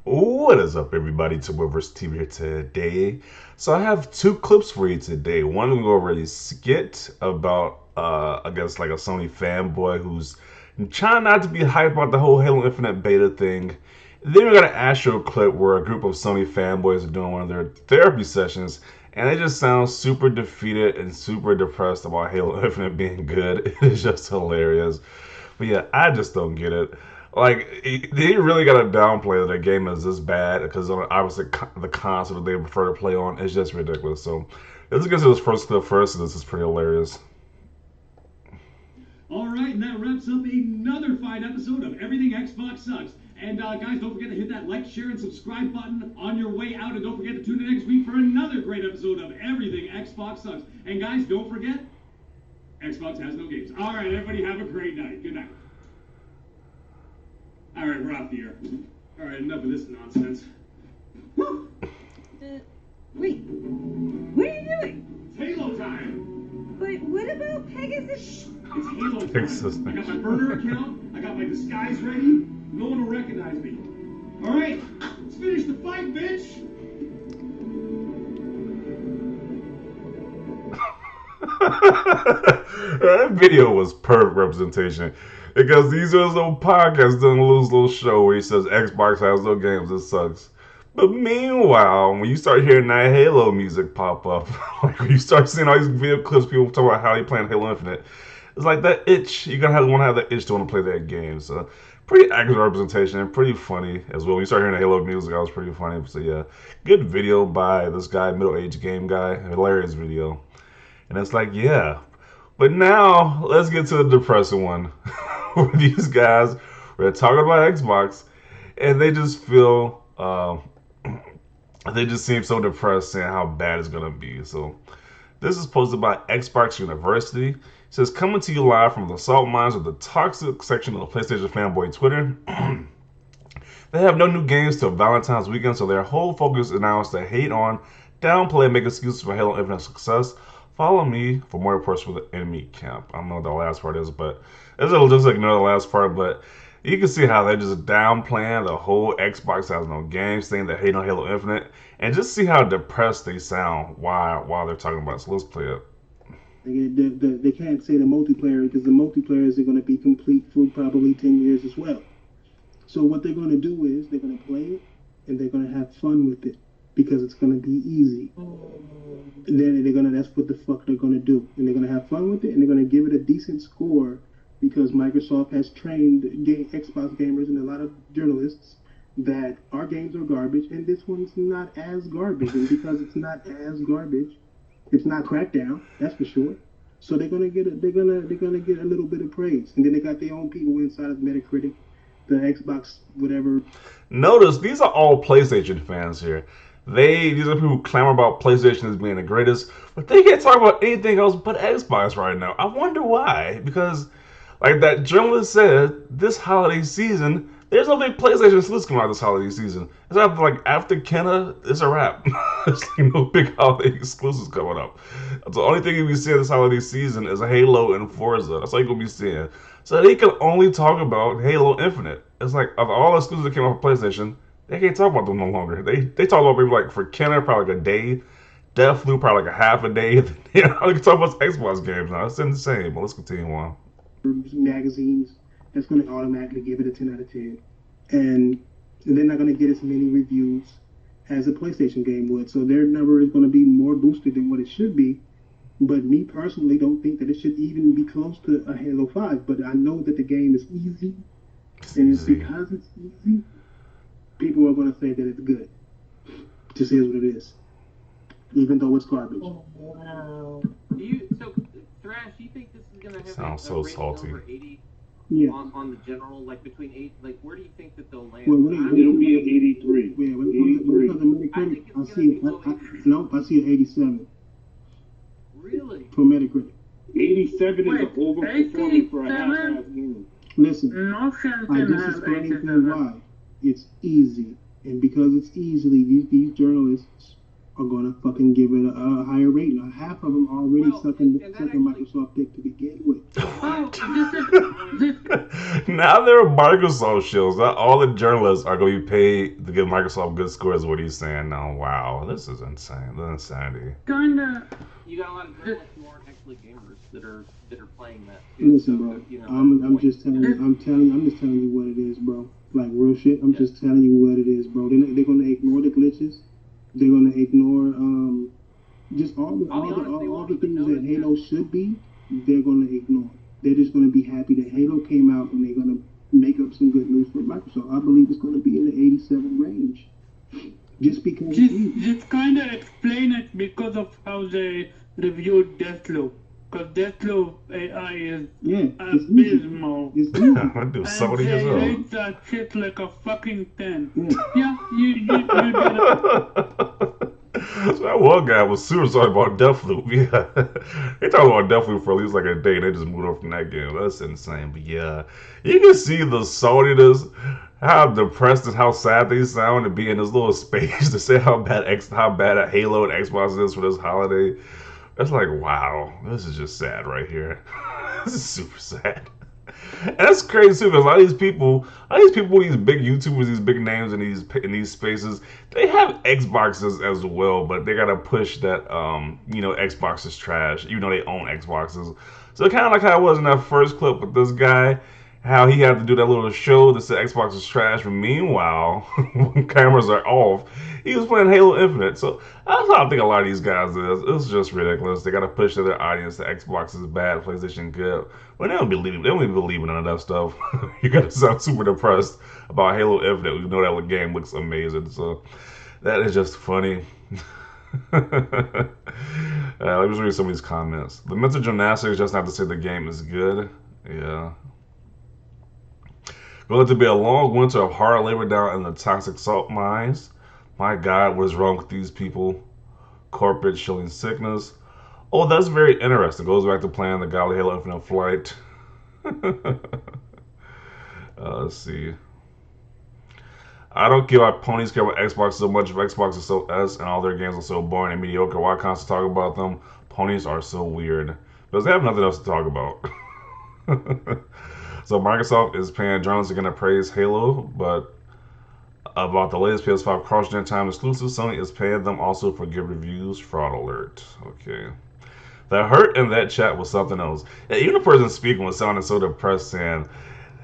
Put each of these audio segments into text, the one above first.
What is up, everybody? To Wilver's TV here today. So I have two clips for you today. One we go over a skit about, I guess like a Sony fanboy who's trying not to be hype about the whole Halo Infinite beta thing. Then we got an actual clip where a group of Sony fanboys are doing one of their therapy sessions, and they just sound super defeated and super depressed about Halo Infinite being good. It is just hilarious. But yeah, I just don't get it. Like, they really got to downplay that their game is this bad because obviously the console that they prefer to play on is just ridiculous. So let's get to this first clip first. This is pretty hilarious. All right, and that wraps up another fine episode of Everything Xbox Sucks. And guys, don't forget to hit that like, share, and subscribe button on your way out. And don't forget to tune in next week for another great episode of Everything Xbox Sucks. And guys, don't forget, Xbox has no games. All right, everybody have a great night. Good night. All right, we're off the air. All right, enough of this nonsense. Woo! Wait, what are you doing? It's Halo time. But what about Pegasus? It's Halo time. Pegasus. I got my burner account. I got my disguise ready. No one will recognize me. All right, let's finish the fight, bitch. That video was perfect representation because these are little podcasts doing a little show where he says Xbox has no games, it sucks. But meanwhile, when you start hearing that Halo music pop up, like when you start seeing all these video clips, people talk about how they playing Halo Infinite, it's like that itch. You're gonna want to have that itch to want to play that game. So pretty accurate representation and pretty funny as well. When you start hearing the Halo music, that was pretty funny. So yeah, good video by this guy, middle-aged game guy, hilarious video. And it's like, yeah. But now, let's get to the depressing one. Where these guys were talking about Xbox, and they just feel, they just seem so depressed saying how bad it's going to be. So, this is posted by Xbox University. It says, coming to you live from the salt mines of the toxic section of the PlayStation Fanboy Twitter. They have no new games till Valentine's weekend, so their whole focus is now is to hate on, downplay, and make excuses for Halo Infinite success. Follow me for more reports from the enemy camp. I don't know what the last part is, but just ignore the last part. But you can see how they're just downplaying the whole Xbox has no games thing, they hate on Halo Infinite, and just see how depressed they sound while they're talking about it. So let's play it. They can't say the multiplayer because the multiplayers are going to be complete for probably 10 years as well. So what they're going to do is they're going to play it and they're going to have fun with it because it's going to be easy. And then that's what the fuck they're going to do. And they're going to have fun with it and they're going to give it a decent score because Microsoft has trained Xbox gamers and a lot of journalists that our games are garbage and this one's not as garbage. And because it's not as garbage, it's not Crackdown, that's for sure. So they're gonna get a little bit of praise, and then they got their own people inside of Metacritic, the Xbox whatever. Notice these are all PlayStation fans here. These are people who clamor about PlayStation as being the greatest, but they can't talk about anything else but Xbox right now. I wonder why. Because, like that journalist said, this holiday season, there's no big PlayStation exclusive coming out this holiday season. It's after Kenna, it's a wrap. There's like no big holiday exclusives coming up. The only thing you'll be seeing this holiday season is Halo and Forza. That's all you're gonna be seeing. So they can only talk about Halo Infinite. It's like of all the exclusives that came out for PlayStation, they can't talk about them no longer. They talk about maybe like for Kenner probably like a day, Deathloop probably like a half a day. They can talk about Xbox games now. It's insane. But let's continue on. Magazines that's going to automatically give it a 10 out of 10, and they're not going to get as many reviews as a PlayStation game would. So their number is going to be more boosted than what it should be. But me personally don't think that it should even be close to a Halo 5. But I know that the game is easy, and it's because it's easy, people are going to say that it's good. Just is what it is, even though it's garbage. Oh, wow. So Thrash, do you think this is gonna have Sounds a so rating salty. over 80 Yeah. on the general, like between 8, like where do you think that they'll land? Well, It'll be an 83. Yeah, when it comes to Metacritic, I see an 87 Really? for Metacritic. 87 is an Wait, overperforming for a 87? half-ass game. Listen, No sense I in just have explained to you 87. why. It's easy, and because it's easily, these journalists are gonna fucking give it a higher rating. Now, half of them already Well, sucking and that sucking actually- Microsoft dick to begin with. Oh, this Now there are Microsoft shows. Not all the journalists are going to be paid to give Microsoft good scores. What he's saying now? Wow, this is insane. This is insanity. kinda. You got a lot of journalists who aren't actually gamers that are playing that too. Listen, so, bro. you know, I'm just telling you. I'm just telling you what it is, bro. Like real shit. I'm just telling you what it is, bro. They're gonna ignore the glitches. They're gonna ignore just all the I'll be honest, they all won't the even things that notice Halo should be. They're gonna ignore. They're just gonna be happy that Halo came out and they're gonna make up some good news for Microsoft. I believe it's gonna be in the 87 range. Just because. Just kinda explain it because of how they reviewed Deathloop. Because Deathloop AI is Yeah, it's easy. abysmal. It's easy. I do And Sony they as well. rate that shit like a fucking 10. Yeah. Yeah, you get it. So that one guy was super sorry about Deathloop. Yeah, they talked about Deathloop for at least like a day. They just moved on from that game. That's insane. But yeah, you can see the saltiness, how depressed and how sad they sound to be in this little space to say how bad Halo and Xbox is for this holiday. It's like, wow, this is just sad right here. This is super sad. And that's crazy too, because a lot of these people, these big YouTubers, these big names in these spaces, they have Xboxes as well, but they gotta push that Xbox is trash, even though they own Xboxes. So kind of like how it was in that first clip with this guy, how he had to do that little show that said Xbox is trash, but meanwhile, when cameras are off, he was playing Halo Infinite. So that's how I think a lot of these guys is. It's just ridiculous. They gotta push to their audience that Xbox is bad, PlayStation good. But they don't even believe in none of that stuff. You gotta sound super depressed about Halo Infinite. You know that game looks amazing. So that is just funny. Let me just read some of these comments. The mental gymnastics just not to say the game is good. Yeah. Going to be a long winter of hard labor down in the toxic salt mines. My God, what is wrong with these people? Corporate showing sickness. Oh, that's very interesting. Goes back to playing the Golly Halo Infinite Flight. Let's see. I don't get why ponies care about Xbox so much. If Xbox is so S and all their games are so boring and mediocre, why constantly talk about them? Ponies are so weird. Because they have nothing else to talk about. So Microsoft is paying journalists again to praise Halo, but about the latest PS5 cross-gen time exclusive, Sony is paying them also for good reviews. Fraud alert. Okay. The hurt in that chat was something else. Yeah, even the person speaking was sounding so depressed, saying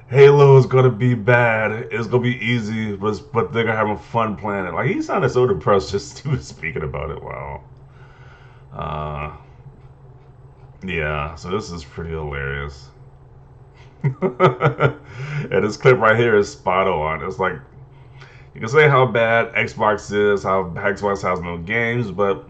Halo is gonna be bad. It's gonna be easy, but they're gonna have a fun playing it. Like he sounded so depressed just speaking about it. Wow. Yeah. So this is pretty hilarious. And this clip right here is spot on. It's like you can say how bad Xbox is, how Xbox has no games, but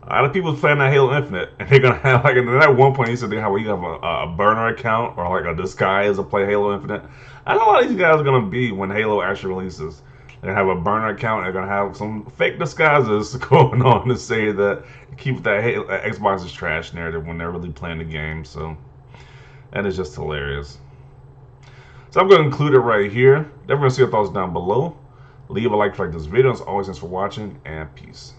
a lot of people playing that Halo Infinite, and they're gonna have like. And at one point, he said they have you have a burner account or like a disguise to play Halo Infinite. I know a lot of these guys are gonna be when Halo actually releases. They're gonna have a burner account. They're gonna have some fake disguises going on to say that keep that Xbox is trash narrative when they're really playing the game. So that is just hilarious. So I'm going to include it right here. Definitely see your thoughts down below. Leave a like this video. As always, thanks for watching, and peace.